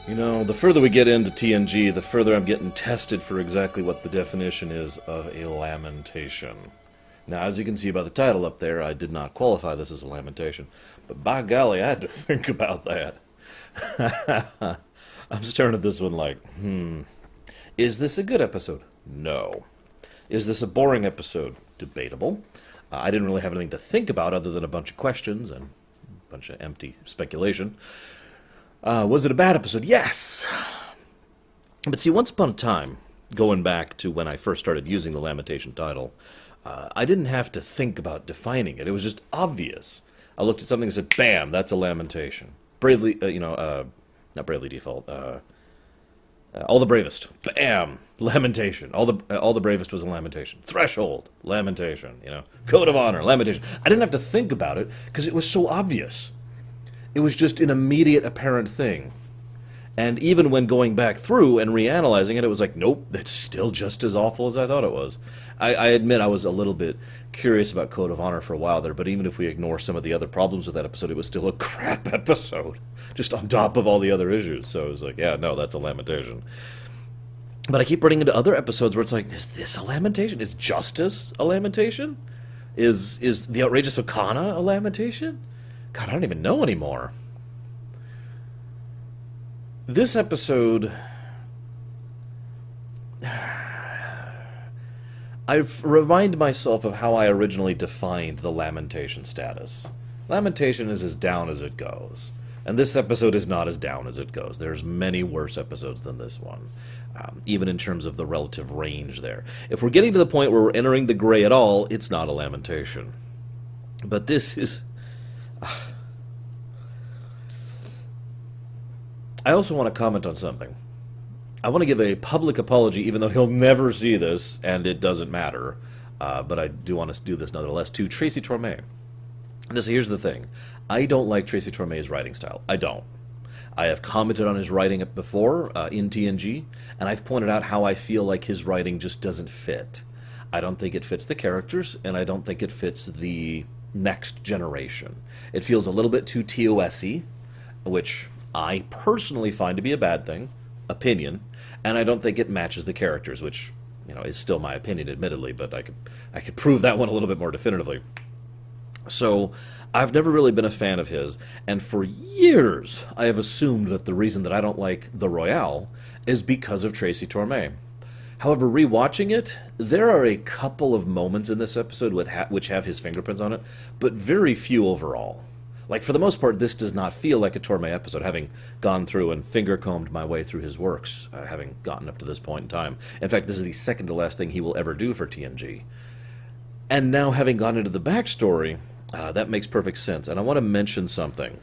You know, the further we get into TNG, the further I'm getting tested for exactly what the definition is of a lamentation. Now, as you can see by the title up there, I did not qualify this as a lamentation. But by golly, I had to think about that. I'm staring at this one like, is this a good episode? No. Is this a boring episode? Debatable. I didn't really have anything to think about other than a bunch of questions and a bunch of empty speculation. Was it a bad episode? Yes! But see, once upon a time, going back to when I first started using the lamentation title, I didn't have to think about defining it. It was just obvious. I looked at something and said, bam, that's a lamentation. Bravely, not Bravely Default, All the Bravest, bam, lamentation. All the Bravest was a lamentation. Threshold, lamentation, Code of Honor, lamentation. I didn't have to think about it because it was so obvious. It was just an immediate, apparent thing. And even when going back through and reanalyzing it, it was like, nope, it's still just as awful as I thought it was. I admit I was a little bit curious about Code of Honor for a while there, but even if we ignore some of the other problems with that episode, it was still a crap episode, just on top of all the other issues. So it was like, yeah, no, that's a lamentation. But I keep running into other episodes where it's like, is this a lamentation? Is Justice a lamentation? Is The Outrageous Okana a lamentation? God, I don't even know anymore. This episode, I've reminded myself of how I originally defined the lamentation status. Lamentation is as down as it goes. And this episode is not as down as it goes. There's many worse episodes than this one, even in terms of the relative range there. If we're getting to the point where we're entering the gray at all, it's not a lamentation. But this is... I also want to comment on something. I want to give a public apology, even though he'll never see this, and it doesn't matter. But I do want to do this nonetheless, to Tracy Torme. And so here's the thing. I don't like Tracy Torme's writing style. I don't. I have commented on his writing before in TNG, and I've pointed out how I feel like his writing just doesn't fit. I don't think it fits the characters, and I don't think it fits the next generation. It feels a little bit too TOS-y, which I personally find to be a bad thing, opinion, and I don't think it matches the characters, which, is still my opinion, admittedly, but I could prove that one a little bit more definitively. So, I've never really been a fan of his, and for years I have assumed that the reason that I don't like the Royale is because of Tracy Torme. However, rewatching it, there are a couple of moments in this episode which have his fingerprints on it, but very few overall. Like, for the most part, this does not feel like a Torme episode, having gone through and finger-combed my way through his works, having gotten up to this point in time. In fact, this is the second-to-last thing he will ever do for TNG. And now, having gone into the backstory, that makes perfect sense. And I want to mention something.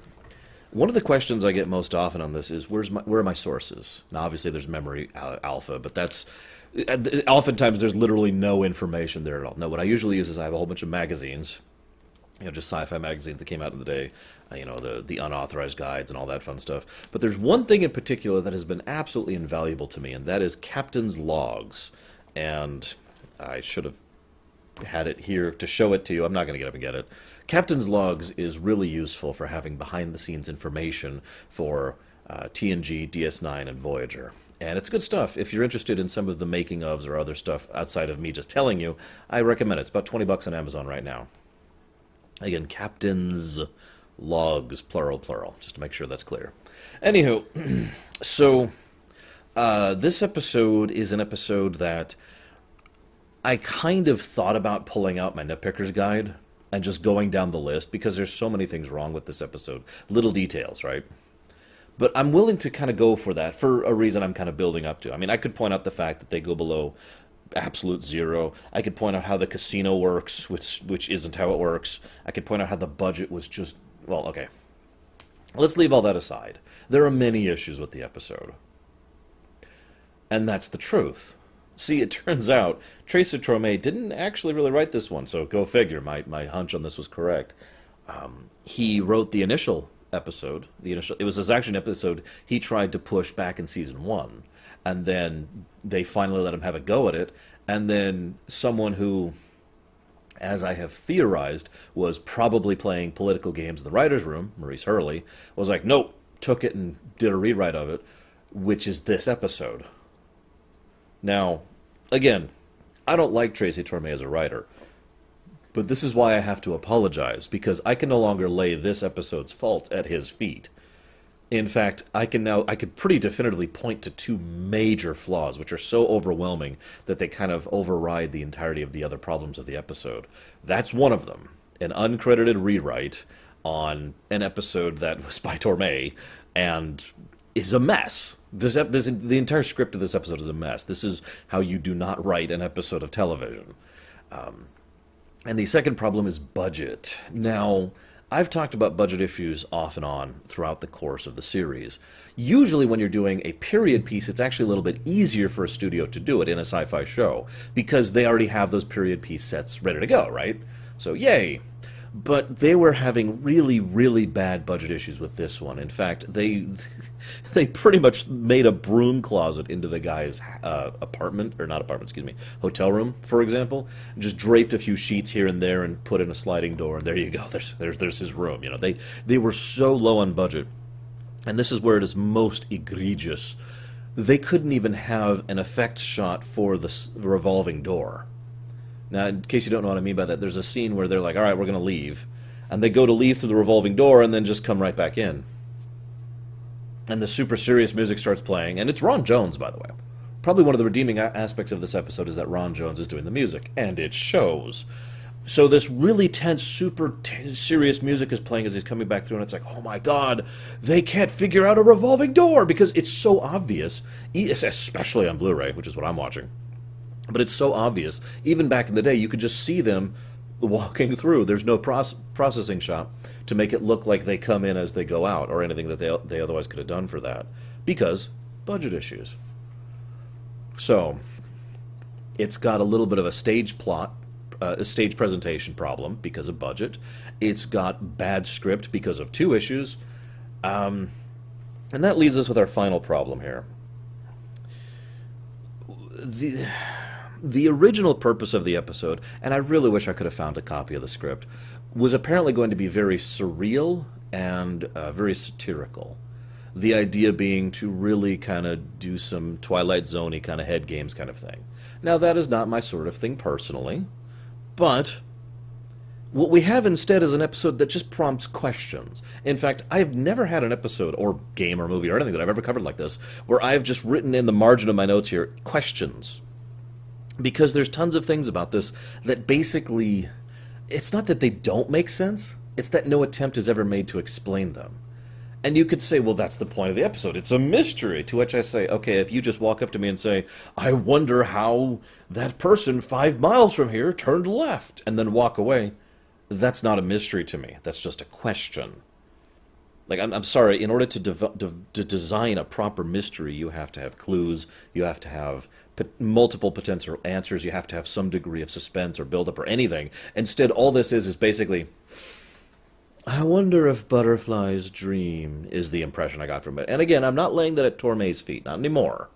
One of the questions I get most often on this is, where are my sources? Now, obviously, there's Memory Alpha, but that's... Oftentimes, there's literally no information there at all. No, what I usually use is I have a whole bunch of magazines, just sci-fi magazines that came out in the day, the unauthorized guides and all that fun stuff. But there's one thing in particular that has been absolutely invaluable to me, and that is Captain's Logs. And I should have had it here to show it to you. I'm not going to get up and get it. Captain's Logs is really useful for having behind-the-scenes information for TNG, DS9, and Voyager. And it's good stuff. If you're interested in some of the making-ofs or other stuff outside of me just telling you, I recommend it. It's about $20 on Amazon right now. Again, Captain's Logs, plural, just to make sure that's clear. Anywho, so this episode is an episode that I kind of thought about pulling out my nitpicker's guide and just going down the list because there's so many things wrong with this episode. Little details, right? But I'm willing to kind of go for that for a reason I'm kind of building up to. I mean, I could point out the fact that they go below absolute zero. I could point out how the casino works, which isn't how it works. I could point out how the budget was just... Well, okay. Let's leave all that aside. There are many issues with the episode. And that's the truth. See, it turns out Tracy Torme didn't actually really write this one, so go figure. My hunch on this was correct. He wrote the initial episode. It was his action episode he tried to push back in Season 1. And then they finally let him have a go at it. And then someone who, as I have theorized, was probably playing political games in the writer's room, Maurice Hurley, was like, nope, took it and did a rewrite of it. which is this episode. Now, again, I don't like Tracy Torme as a writer, but this is why I have to apologize, because I can no longer lay this episode's faults at his feet. In fact, I could pretty definitively point to two major flaws, which are so overwhelming that they kind of override the entirety of the other problems of the episode. That's one of them, an uncredited rewrite on an episode that was by Torme and is a mess. The entire script of this episode is a mess. This is how you do not write an episode of television. And the second problem is budget. Now, I've talked about budget issues off and on throughout the course of the series. Usually when you're doing a period piece, it's actually a little bit easier for a studio to do it in a sci-fi show, because they already have those period piece sets ready to go, right? So yay! But they were having really, really bad budget issues with this one. In fact, they pretty much made a broom closet into the guy's apartment, or not apartment, excuse me, hotel room, for example. Just draped a few sheets here and there and put in a sliding door, and there you go. There's his room. You know, they were so low on budget, and this is where it is most egregious. They couldn't even have an effect shot for the revolving door. Now, in case you don't know what I mean by that, there's a scene where they're like, all right, we're going to leave. And they go to leave through the revolving door and then just come right back in. And the super serious music starts playing. And it's Ron Jones, by the way. Probably one of the redeeming aspects of this episode is that Ron Jones is doing the music. And it shows. So this really tense, serious music is playing as he's coming back through. And it's like, oh my God, they can't figure out a revolving door. Because it's so obvious, especially on Blu-ray, which is what I'm watching. But it's so obvious. Even back in the day, you could just see them walking through. There's no processing shot to make it look like they come in as they go out, or anything that they otherwise could have done for that, because budget issues. So it's got a little bit of a stage plot, a stage presentation problem because of budget. It's got bad script because of two issues. And that leaves us with our final problem here. The original purpose of the episode, and I really wish I could have found a copy of the script, was apparently going to be very surreal and very satirical. The idea being to really kind of do some Twilight Zone-y kind of head games kind of thing. Now, that is not my sort of thing personally, but what we have instead is an episode that just prompts questions. In fact, I've never had an episode, or game or movie or anything that I've ever covered like this, where I've just written in the margin of my notes here, questions. Because there's tons of things about this that basically, it's not that they don't make sense, it's that no attempt is ever made to explain them. And you could say, well, that's the point of the episode. It's a mystery. To which I say, okay, if you just walk up to me and say, I wonder how that person 5 miles from here turned left, and then walk away, that's not a mystery to me. That's just a question. Like, I'm sorry, in order to design a proper mystery, you have to have clues, you have to have multiple potential answers, you have to have some degree of suspense or build-up or anything. Instead, all this is basically, I wonder if butterflies dream, is the impression I got from it. And again, I'm not laying that at Torme's feet, not anymore.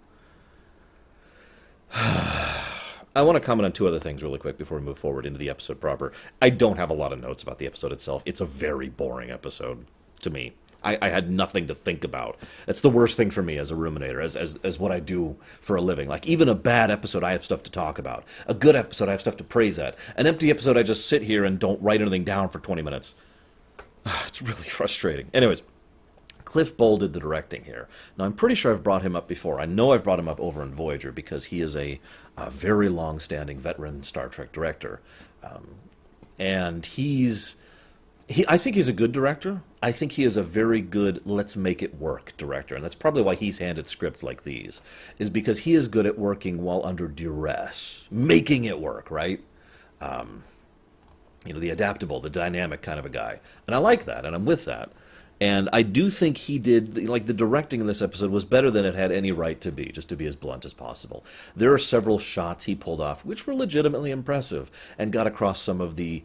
I want to comment on two other things really quick before we move forward into the episode proper. I don't have a lot of notes about the episode itself. It's a very boring episode to me. I had nothing to think about. That's the worst thing for me as a ruminator, as what I do for a living. Like, even a bad episode, I have stuff to talk about. A good episode, I have stuff to praise at. An empty episode, I just sit here and don't write anything down for 20 minutes. It's really frustrating. Anyways, Cliff Bole did the directing here. Now, I'm pretty sure I've brought him up before. I know I've brought him up over in Voyager because he is a very long-standing veteran Star Trek director. And I think he's a good director. I think he is a very good let's make it work director. And that's probably why he's handed scripts like these, is because he is good at working while under duress. Making it work, right? The adaptable, the dynamic kind of a guy. And I like that, and I'm with that. And I do think he did, like, the directing in this episode was better than it had any right to be, just to be as blunt as possible. There are several shots he pulled off which were legitimately impressive and got across some of the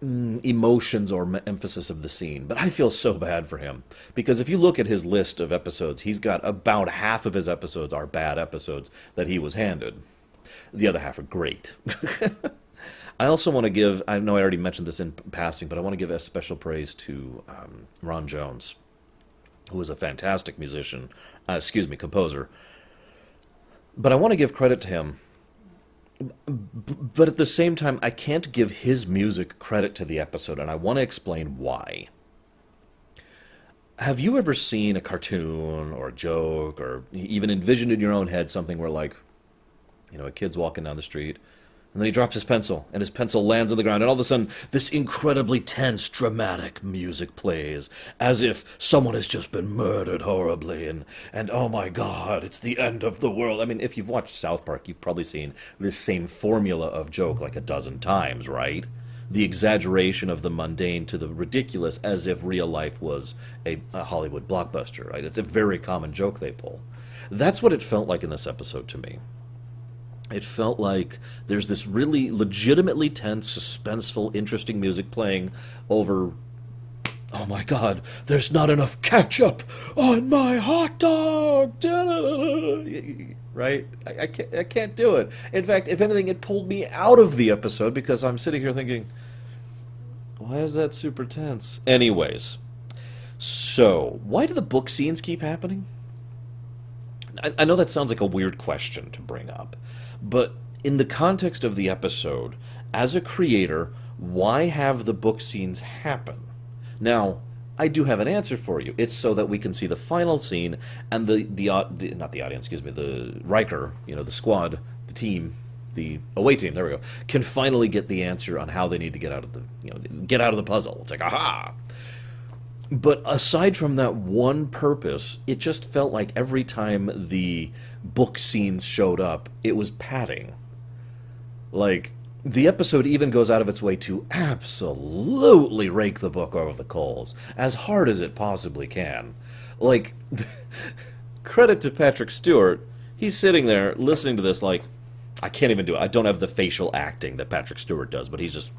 emotions or emphasis of the scene. But I feel so bad for him, because if you look at his list of episodes, he's got about half of his episodes are bad episodes that he was handed. The other half are great. I also want to give, I know I already mentioned this in passing, but I want to give a special praise to Ron Jones. who is a fantastic musician, composer. But I want to give credit to him. But at the same time, I can't give his music credit to the episode, and I want to explain why. Have you ever seen a cartoon or a joke, or even envisioned in your own head something where, like, a kid's walking down the street, and then he drops his pencil, and his pencil lands on the ground, and all of a sudden, this incredibly tense, dramatic music plays, as if someone has just been murdered horribly, and oh my god, it's the end of the world. I mean, if you've watched South Park, you've probably seen this same formula of joke like a dozen times, right? The exaggeration of the mundane to the ridiculous, as if real life was a Hollywood blockbuster, right? It's a very common joke they pull. That's what it felt like in this episode to me. It felt like there's this really legitimately tense, suspenseful, interesting music playing over, oh my god, there's not enough ketchup on my hot dog! Right? I can't do it. In fact, if anything, it pulled me out of the episode because I'm sitting here thinking, why is that super tense? Anyways, so why do the book scenes keep happening? I know that sounds like a weird question to bring up, but in the context of the episode, as a creator, why have the book scenes happen? Now, I do have an answer for you. It's so that we can see the final scene and the not the audience, excuse me, the Riker, the squad, the team, the away team, there we go, can finally get the answer on how they need to get out of the puzzle. It's like, aha! But aside from that one purpose, it just felt like every time the book scenes showed up, it was padding. Like, the episode even goes out of its way to absolutely rake the book over the coals, as hard as it possibly can. Like, credit to Patrick Stewart, he's sitting there listening to this like, I can't even do it. I don't have the facial acting that Patrick Stewart does, but he's just...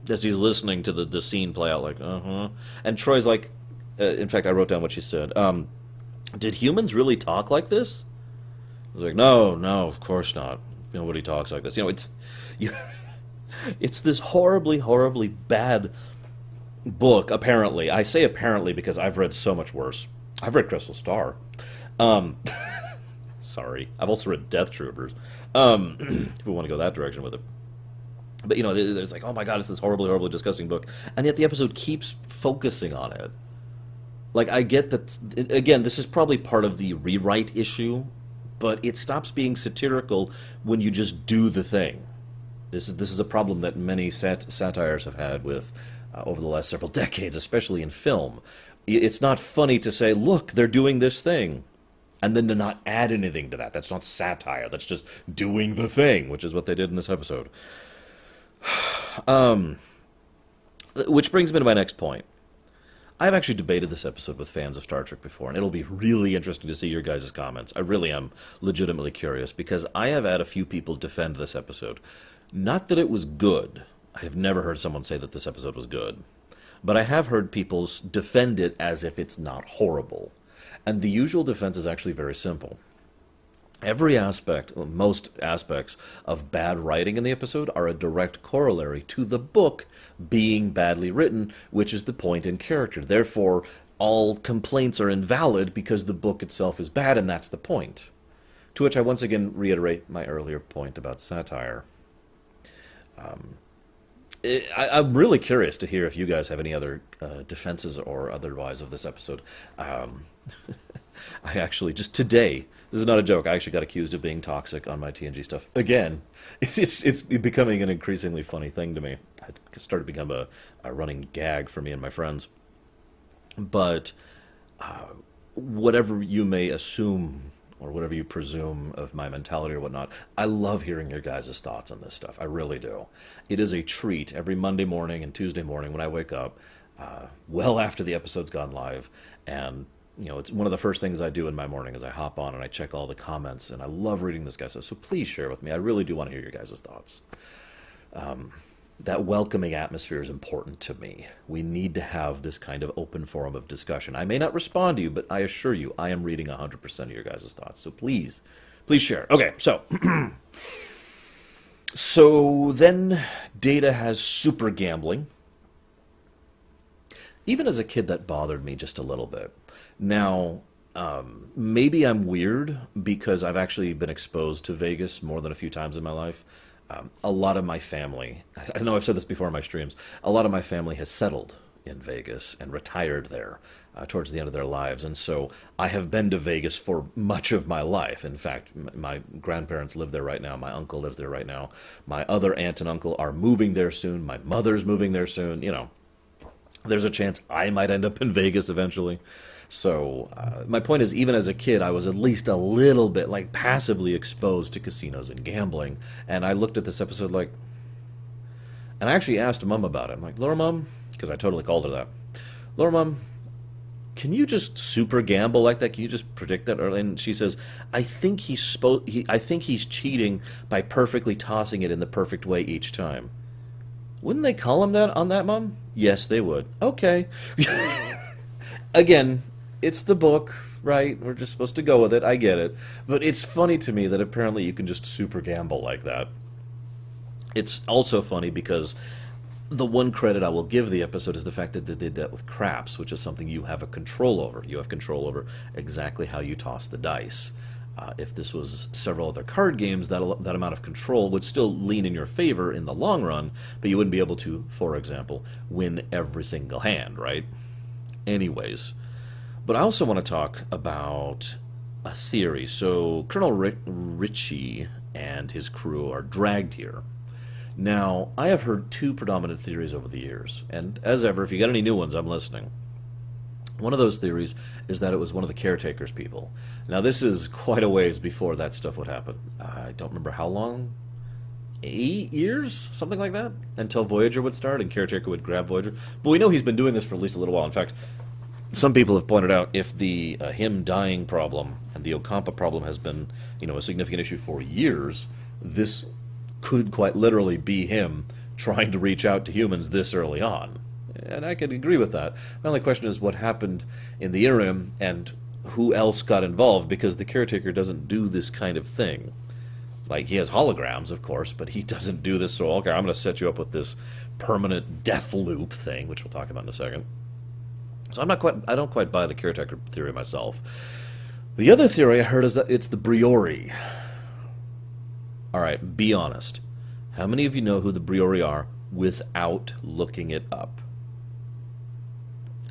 as he's listening to the scene play out, like, uh-huh. And Troy's like, in fact, I wrote down what she said. Did humans really talk like this? I was like, no, of course not. Nobody talks like this. It's this horribly, horribly bad book, apparently. I say apparently because I've read so much worse. I've read Crystal Star. Sorry. I've also read Death Troopers. If we want to go that direction with it. But, there's like, oh my god, it's this horribly, horribly disgusting book. And yet the episode keeps focusing on it. Like, I get that, again, this is probably part of the rewrite issue, but it stops being satirical when you just do the thing. This is a problem that many satires have had with over the last several decades, especially in film. It's not funny to say, look, they're doing this thing, and then to not add anything to that. That's not satire. That's just doing the thing, which is what they did in this episode. Which brings me to my next point. I've actually debated this episode with fans of Star Trek before, and it'll be really interesting to see your guys' comments. I really am legitimately curious, because I have had a few people defend this episode. Not that it was good. I have never heard someone say that this episode was good. But I have heard people defend it as if it's not horrible. And the usual defense is actually very simple. Every aspect, most aspects of bad writing in the episode are a direct corollary to the book being badly written, which is the point in character. Therefore, all complaints are invalid because the book itself is bad, and that's the point. To which I once again reiterate my earlier point about satire. I'm really curious to hear if you guys have any other defenses or otherwise of this episode. I actually, just today, this is not a joke, I actually got accused of being toxic on my TNG stuff. Again, it's becoming an increasingly funny thing to me. It started to become a running gag for me and my friends. But whatever you may assume or whatever you presume of my mentality or whatnot, I love hearing your guys' thoughts on this stuff. I really do. It is a treat every Monday morning and Tuesday morning when I wake up, well after the episode's gone live, and it's one of the first things I do in my morning is I hop on and I check all the comments, and I love reading this guys' stuff, so please share with me. I really do want to hear your guys' thoughts. That welcoming atmosphere is important to me. We need to have this kind of open forum of discussion. I may not respond to you, but I assure you, I am reading 100% of your guys' thoughts. So please share. Okay, so so then Data has super gambling. even as a kid, that bothered me just a little bit. Now, maybe I'm weird because I've actually been exposed to Vegas more than a few times in my life. A lot of my family, I know I've said this before in my streams, a lot of my family has settled in Vegas and retired there towards the end of their lives. And so I have been to Vegas for much of my life. In fact, my grandparents live there right now. My uncle lives there right now. My other aunt and uncle are moving there soon. My mother's moving there soon. You know, there's a chance I might end up in Vegas eventually. So my point is, even as a kid, I was at least a little bit like passively exposed to casinos and gambling. And I looked at this episode like, and I actually asked Mum about it. I'm like, Laura, Mum, because I totally called her that. Laura, Mum, can you just super gamble like that? Can you just predict that early? And she says, I think I think he's cheating by perfectly tossing it in the perfect way each time. Wouldn't they call him that on that, Mom? Yes, they would. Okay. Again, it's the book, right? We're just supposed to go with it. I get it. But it's funny to me that apparently you can just super gamble like that. It's also funny because the one credit I will give the episode is the fact that they did that with craps, which is something you have a control over. You have control over exactly how you toss the dice. If this was several other card games, that amount of control would still lean in your favor in the long run, but you wouldn't be able to, for example, win every single hand, right? Anyways, but I also want to talk about a theory. So Colonel Ritchie and his crew are dragged here. Now, I have heard two predominant theories over the years, and as ever, if you got any new ones, I'm listening. One of those theories is that it was one of the caretaker's people. Now, this is quite a ways before that stuff would happen. I don't remember how long. 8 years? Something like that? Until Voyager would start and Caretaker would grab Voyager. But we know he's been doing this for at least a little while. In fact, some people have pointed out if the him dying problem and the Ocampa problem has been, a significant issue for years, this could quite literally be him trying to reach out to humans this early on. And I could agree with that. My only question is what happened in the interim and who else got involved, because the Caretaker doesn't do this kind of thing. Like, he has holograms, of course, but he doesn't do this. So, okay, I'm going to set you up with this permanent death loop thing, which we'll talk about in a second. So I don't quite buy the Caretaker theory myself. The other theory I heard is that it's the Briori. All right, be honest. How many of you know who the Briori are without looking it up?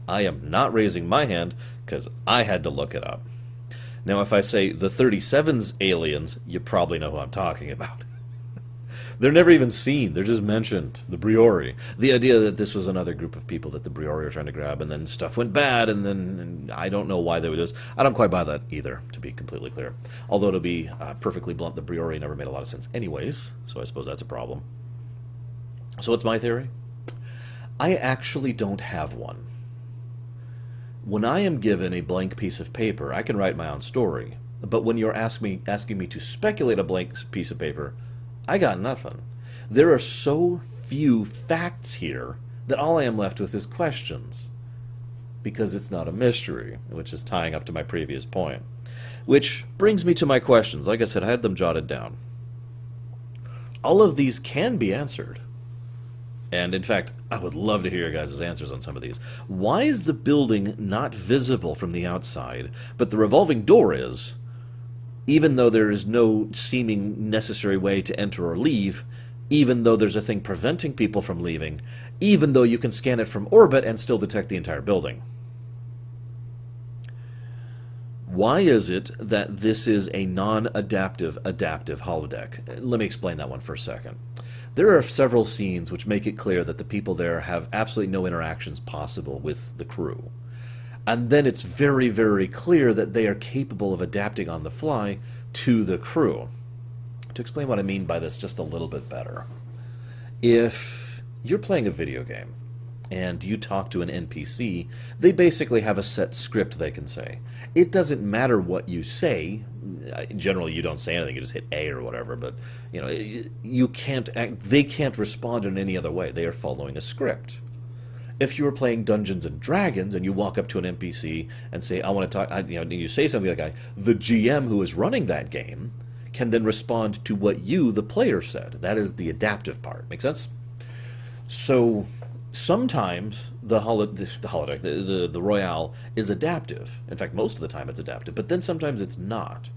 I am not raising my hand because I had to look it up. Now, if I say the 37's aliens, you probably know who I'm talking about. They're never even seen. They're just mentioned. The Briori. The idea that this was another group of people that the Briori are trying to grab, and then stuff went bad, and I don't know why they would do this. I don't quite buy that either, to be completely clear. Although, to be perfectly blunt, the Briori never made a lot of sense anyways, so I suppose that's a problem. So what's my theory? I actually don't have one. When I am given a blank piece of paper, I can write my own story. But when you're asking me to speculate a blank piece of paper, I got nothing. There are so few facts here that all I am left with is questions. Because it's not a mystery, which is tying up to my previous point. Which brings me to my questions. Like I said, I had them jotted down. All of these can be answered. And in fact, I would love to hear your guys' answers on some of these. Why is the building not visible from the outside, but the revolving door is, even though there is no seeming necessary way to enter or leave, even though there's a thing preventing people from leaving, even though you can scan it from orbit and still detect the entire building? Why is it that this is a non-adaptive adaptive holodeck? Let me explain that one for a second. There are several scenes which make it clear that the people there have absolutely no interactions possible with the crew. And then it's very, very clear that they are capable of adapting on the fly to the crew. To explain what I mean by this just a little bit better, if you're playing a video game and you talk to an NPC, they basically have a set script they can say. It doesn't matter what you say. Generally, you don't say anything. You just hit A or whatever. But you can't they can't respond in any other way. They are following a script. If you were playing Dungeons and Dragons and you walk up to an NPC and say, "I want to talk," and you say something like, the GM who is running that game can then respond to what you, the player, said. That is the adaptive part. Make sense? So sometimes the Royale is adaptive. In fact, most of the time it's adaptive, but then sometimes it's not.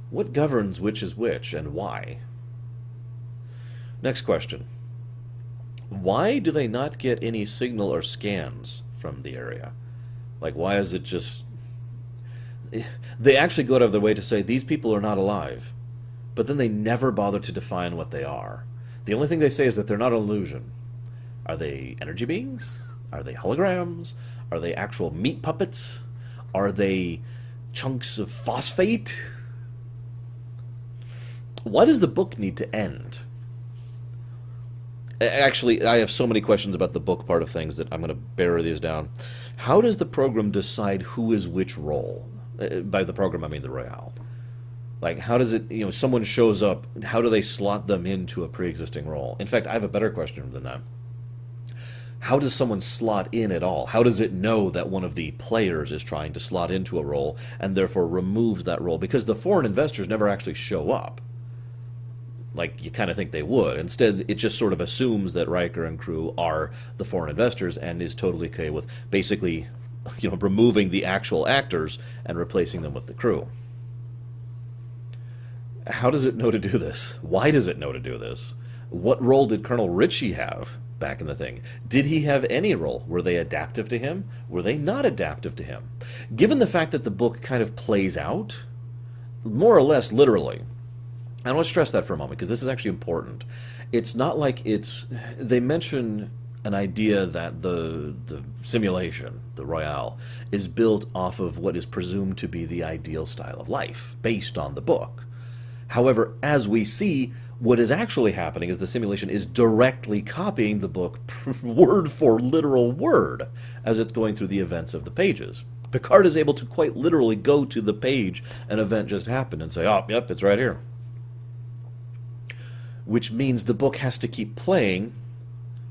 What governs which is which, and why? Next question. Why do they not get any signal or scans from the area? Like, why is it just... They actually go out of their way to say these people are not alive, but then they never bother to define what they are. The only thing they say is that they're not an illusion. Are they energy beings? Are they holograms? Are they actual meat puppets? Are they chunks of phosphate? Why does the book need to end? Actually, I have so many questions about the book part of things that I'm going to bury these down. How does the program decide who is which role? By the program, I mean the Royale. Like, how does it, someone shows up, how do they slot them into a pre-existing role? In fact, I have a better question than that. How does someone slot in at all? How does it know that one of the players is trying to slot into a role and therefore removes that role? Because the foreign investors never actually show up. Like, you kind of think they would. Instead, it just sort of assumes that Riker and crew are the foreign investors and is totally okay with basically, removing the actual actors and replacing them with the crew. How does it know to do this? Why does it know to do this? What role did Colonel Ritchie have back in the thing? Did he have any role? Were they adaptive to him? Were they not adaptive to him? Given the fact that the book kind of plays out, more or less literally, I want to stress that for a moment because this is actually important. It's not like they mention an idea that the simulation, the Royale, is built off of what is presumed to be the ideal style of life based on the book. However, as we see, what is actually happening is the simulation is directly copying the book word for literal word as it's going through the events of the pages. Picard is able to quite literally go to the page an event just happened and say, oh, yep, it's right here. Which means the book has to keep playing,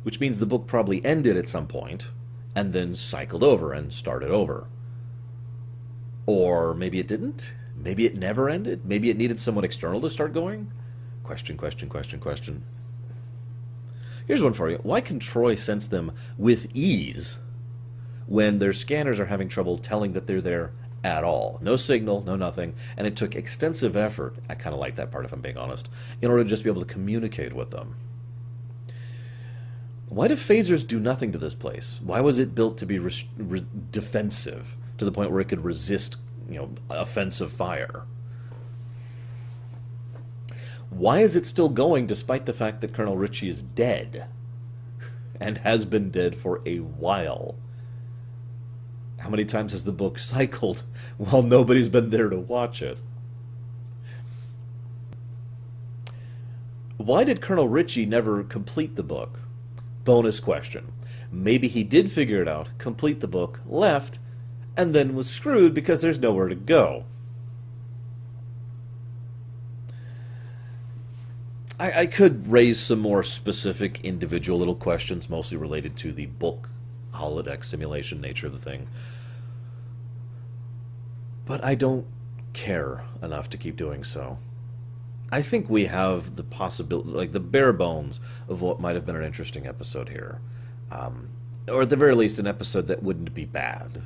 which means the book probably ended at some point and then cycled over and started over. Or maybe it didn't. Maybe it never ended. Maybe it needed someone external to start going. Question, question, question, question. Here's one for you. Why can Troy sense them with ease when their scanners are having trouble telling that they're there at all? No signal, no nothing, and it took extensive effort, I kind of like that part if I'm being honest, in order to just be able to communicate with them. Why do phasers do nothing to this place? Why was it built to be defensive to the point where it could resist, offensive fire? Why is it still going despite the fact that Colonel Ritchie is dead and has been dead for a while? How many times has the book cycled while nobody's been there to watch it? Why did Colonel Ritchie never complete the book? Bonus question. Maybe he did figure it out, complete the book, left, and then was screwed because there's nowhere to go. I could raise some more specific individual little questions, mostly related to the book holodeck simulation nature of the thing. But I don't care enough to keep doing so. I think we have the possibility, like the bare bones of what might have been an interesting episode here. Or at the very least, an episode that wouldn't be bad.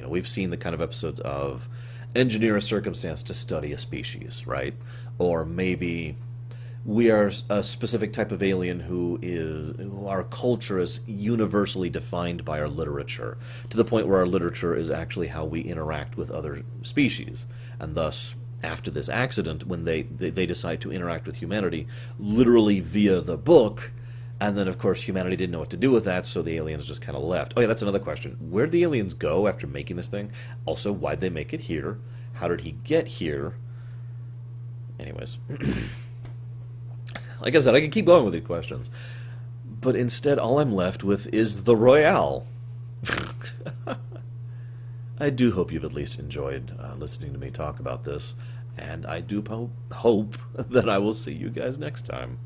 We've seen the kind of episodes of engineer a circumstance to study a species, right? Or maybe we are a specific type of alien who our culture is universally defined by our literature, to the point where our literature is actually how we interact with other species. And thus, after this accident, when they decide to interact with humanity, literally via the book, and then, of course, humanity didn't know what to do with that, so the aliens just kind of left. Oh, yeah, that's another question. Where'd the aliens go after making this thing? Also, why'd they make it here? How did he get here? Anyways. Like I said, I can keep going with these questions. But instead, all I'm left with is the Royale. I do hope you've at least enjoyed listening to me talk about this, and I do hope that I will see you guys next time.